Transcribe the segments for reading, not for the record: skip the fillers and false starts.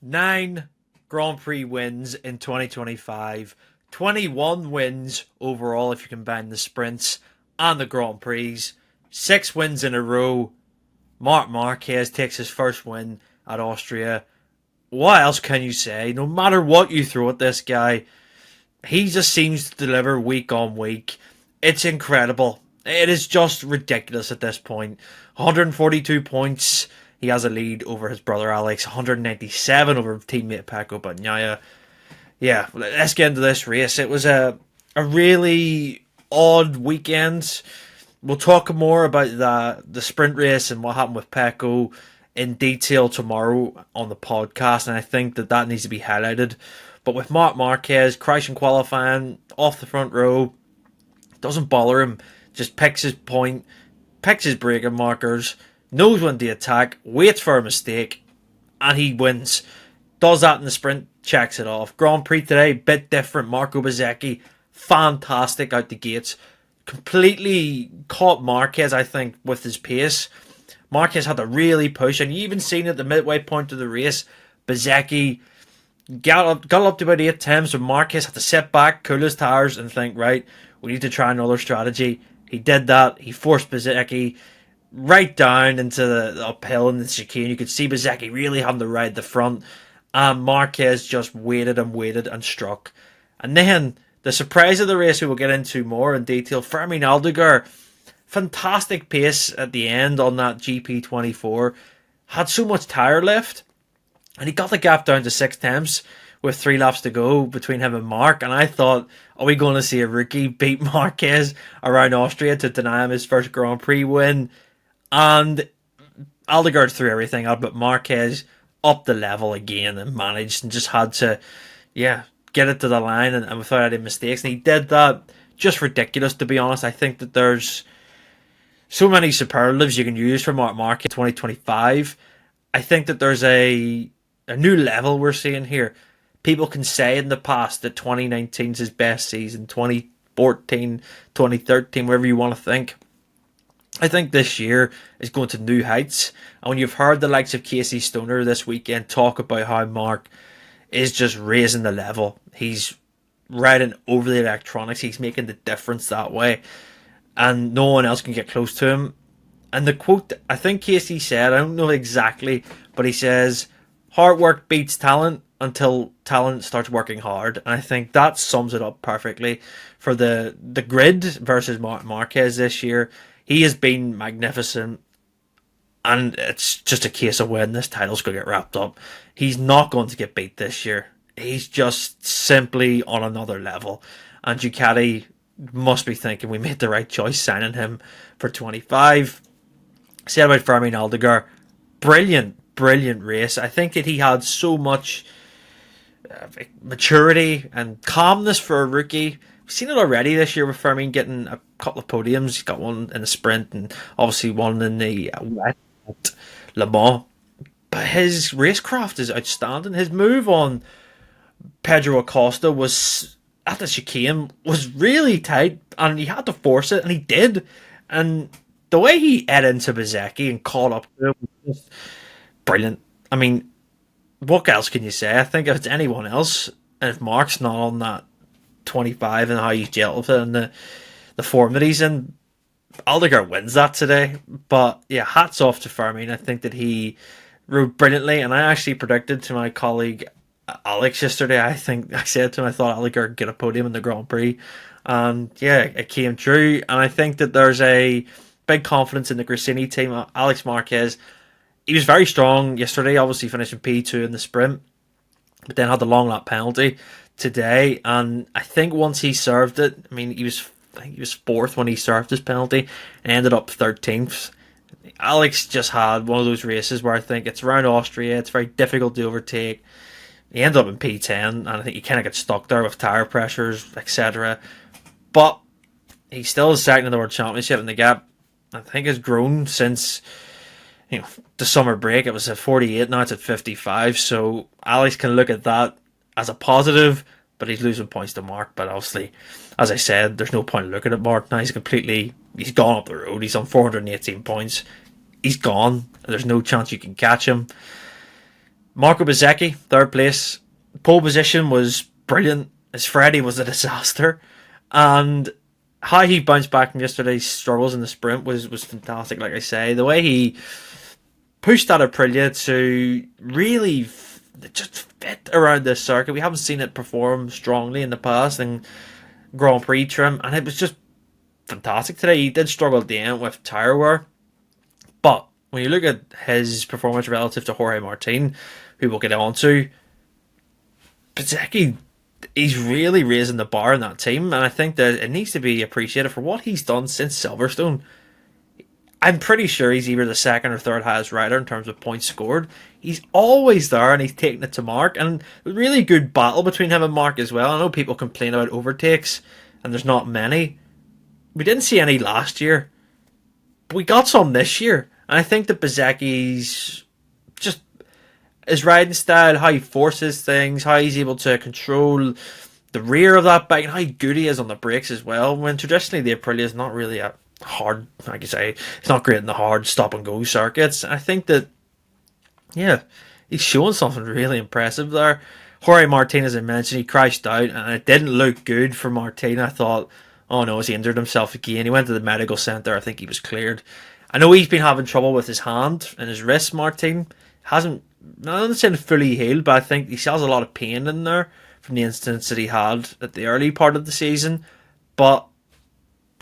9 Grand Prix wins in 2025, 21 wins overall if you combine the sprints and the Grand Prix, 6 wins in a row. Marc Marquez takes his first win at Austria. What else can you say? No matter what you throw at this guy, he just seems to deliver week on week. It's incredible. It is just ridiculous at this point. 142 points. He has a lead over his brother Alex. 197 over teammate Pecco Bagnaia. Yeah, let's get into this race. It was a really odd weekend. We'll talk more about the sprint race and what happened with Pecco in detail tomorrow on the podcast, and I think that needs to be highlighted. But with Marc Marquez crashing qualifying off the front row, doesn't bother him, just picks his point, picks his braking markers, knows when to attack, waits for a mistake, and he wins. Does that in the sprint, checks it off. Grand Prix today, bit different. Marco Bezzecchi, fantastic out the gates. Completely caught Marquez, I think, with his pace. Marquez had to really push, and you even seen at the midway point of the race, Bezzecchi got up to about 8 times, so Marquez had to sit back, cool his tires, and think, right, we need to try another strategy. He did that. He forced Bezzecchi right down into the uphill in the chicane. You could see Bezzecchi really having to ride the front, and Marquez just waited and struck. And then the surprise of the race, we will get into more in detail. Fermin Aldeguer, fantastic pace at the end on that GP24. Had so much tyre left, and he got the gap down to 6 tenths with 3 laps to go between him and Marc. And I thought, are we going to see a rookie beat Marquez around Austria to deny him his first Grand Prix win? And Aldeguer threw everything out, but Marquez upped the level again and managed and just had to, get it to the line and without any mistakes. And he did that. Just ridiculous, to be honest. I think that there's so many superlatives you can use for Marc Marquez 2025. I think that there's a new level we're seeing here. People can say in the past that 2019 is his best season, 2014, 2013, whatever you want to think. I think this year is going to new heights. And when you've heard the likes of Casey Stoner this weekend talk about how Marc is just raising the level, he's riding over the electronics, he's making the difference that way, and no one else can get close to him. And the quote, I think Casey said, I don't know exactly, but he says, hard work beats talent until talent starts working hard. And I think that sums it up perfectly for the grid versus Marc Marquez this year. He has been magnificent, and it's just a case of when this title's going to get wrapped up. He's not going to get beat this year. He's just simply on another level. And Ducati must be thinking we made the right choice signing him for 25. Said about Fermin Aldeguer, brilliant race. I think that he had so much maturity and calmness for a rookie. We've seen it already this year with Fermin getting a couple of podiums. He's got one in the sprint and obviously one in the wet at Le Mans. But his racecraft is outstanding. His move on Pedro Acosta was at the chicane was really tight, and he had to force it, and he did. And the way he ate into Bezzecchi and caught up to him was just brilliant. I mean, what else can you say? I think if it's anyone else, and if Marc's not on that 25 and how he's dealt with it and the form that he's in, Aldeguer wins that today. But yeah, hats off to Fermin. I think that he rode brilliantly, and I actually predicted to my colleague Alex yesterday, I said to him I thought Aldeguer would get a podium in the Grand Prix, and yeah, it came true. And I think that there's a big confidence in the Gresini team. Alex Marquez, he was very strong yesterday, obviously finishing P2 in the sprint, but then had the long lap penalty today. And I think once he served it, I mean, he was 4th when he served his penalty and ended up 13th. Alex just had one of those races where I think it's around Austria, it's very difficult to overtake. He ended up in P10, and I think he kind of got stuck there with tyre pressures, etc. But he's still second in the World Championship, and the gap, I think, has grown since the summer break. It was at 48, now it's at 55. So Alex can look at that as a positive, but he's losing points to Marc. But obviously, as I said, there's no point looking at Marc now. He's gone up the road. He's on 418 points. He's gone. There's no chance you can catch him. Marco Bezzecchi, third place. Pole position was brilliant. His Friday was a disaster. And how he bounced back from yesterday's struggles in the sprint was fantastic, like I say. The way he pushed that Aprilia to really just fit around this circuit. We haven't seen it perform strongly in the past in Grand Prix trim, and it was just fantastic today. He did struggle at the end with tyre wear, but when you look at his performance relative to Jorge Martin, who we'll get on to, Bezzecchi, he's really raising the bar in that team, and I think that it needs to be appreciated for what he's done since Silverstone. I'm pretty sure he's either the second or third highest rider in terms of points scored. He's always there, and he's taking it to Mark, and a really good battle between him and Mark as well. I know people complain about overtakes, and there's not many. We didn't see any last year, but we got some this year, and I think that Bezzecchi's just his riding style, how he forces things, how he's able to control the rear of that bike, and how good he is on the brakes as well. When traditionally the Aprilia is not really a hard, like you say, it's not great in the hard stop and go circuits. I think that, yeah, he's showing something really impressive there. Jorge Martin, as I mentioned, he crashed out, and it didn't look good for Martin. I thought, oh no, has he injured himself again? He went to the medical centre. I think he was cleared. I know he's been having trouble with his hand and his wrist. Martin hasn't, not saying fully healed, but I think he still has a lot of pain in there from the incidents that he had at the early part of the season. But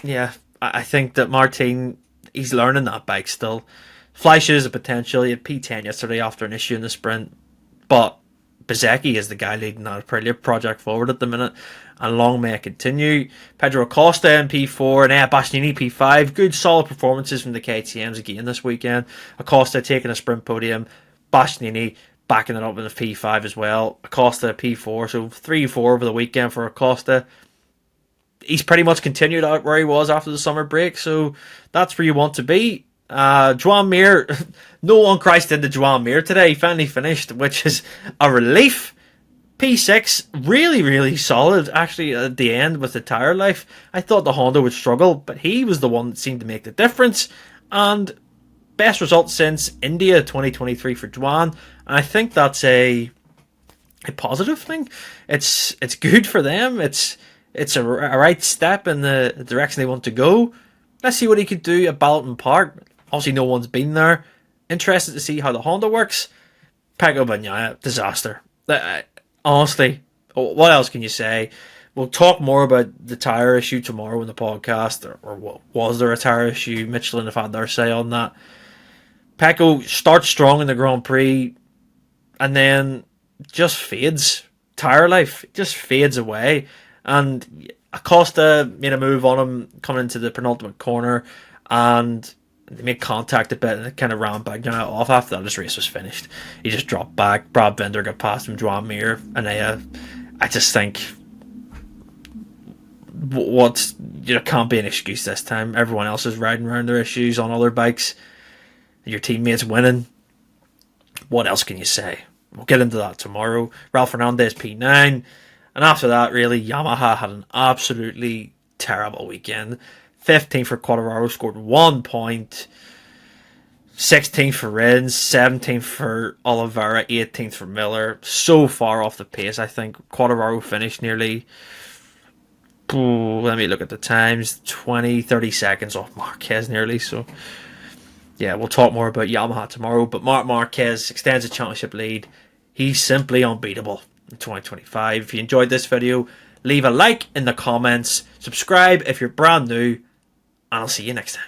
yeah, I think that Martin, he's learning that bike still. Flashes a potential. He had P10 yesterday after an issue in the sprint, but Bezzecchi is the guy leading that Aprilia project forward at the minute, and long may it continue. Pedro Acosta in P4 and Bastianini P5. Good solid performances from the KTMs again this weekend. Acosta taking a sprint podium, Bastianini backing it up in the P5 as well. Acosta P4, so 3-4 over the weekend for Acosta. He's pretty much continued out where he was after the summer break, so that's where you want to be. Joan Mir, no one crashed into Joan Mir today. He finally finished, which is a relief. P6, really, really solid actually at the end with the tyre life. I thought the Honda would struggle, but he was the one that seemed to make the difference. And best result since India 2023 for Joan, and I think that's a positive thing. It's good for them. It's a right step in the direction they want to go. Let's see what he could do at Balloton Park. Obviously, no one's been there. Interested to see how the Honda works. Pecco Bagnaia, disaster. Honestly, what else can you say? We'll talk more about the tyre issue tomorrow in the podcast, or what was there a tyre issue? Michelin have had their say on that. Pecco starts strong in the Grand Prix, and then just fades. Tyre life just fades away. And Acosta made a move on him coming into the penultimate corner, and they made contact a bit, and it kind of ran Bagnaia off. After that, his race was finished. He just dropped back. Brad Binder got past him, Joan Mir, and I just think can't be an excuse this time. Everyone else is riding around their issues on other bikes. Your teammates winning. What else can you say? We'll get into that tomorrow. Ralph Fernandez P9. And after that, really, Yamaha had an absolutely terrible weekend. 15th for Quartararo, scored 1 point. 16th for Rins, 17th for Oliveira, 18th for Miller. So far off the pace, I think. Quartararo finished nearly, let me look at the times, 20, 30 seconds off Marquez nearly. So, yeah, we'll talk more about Yamaha tomorrow. But Marc Marquez extends the championship lead. He's simply unbeatable in 2025. If you enjoyed this video, leave a like in the comments, subscribe if you're brand new, and I'll see you next time.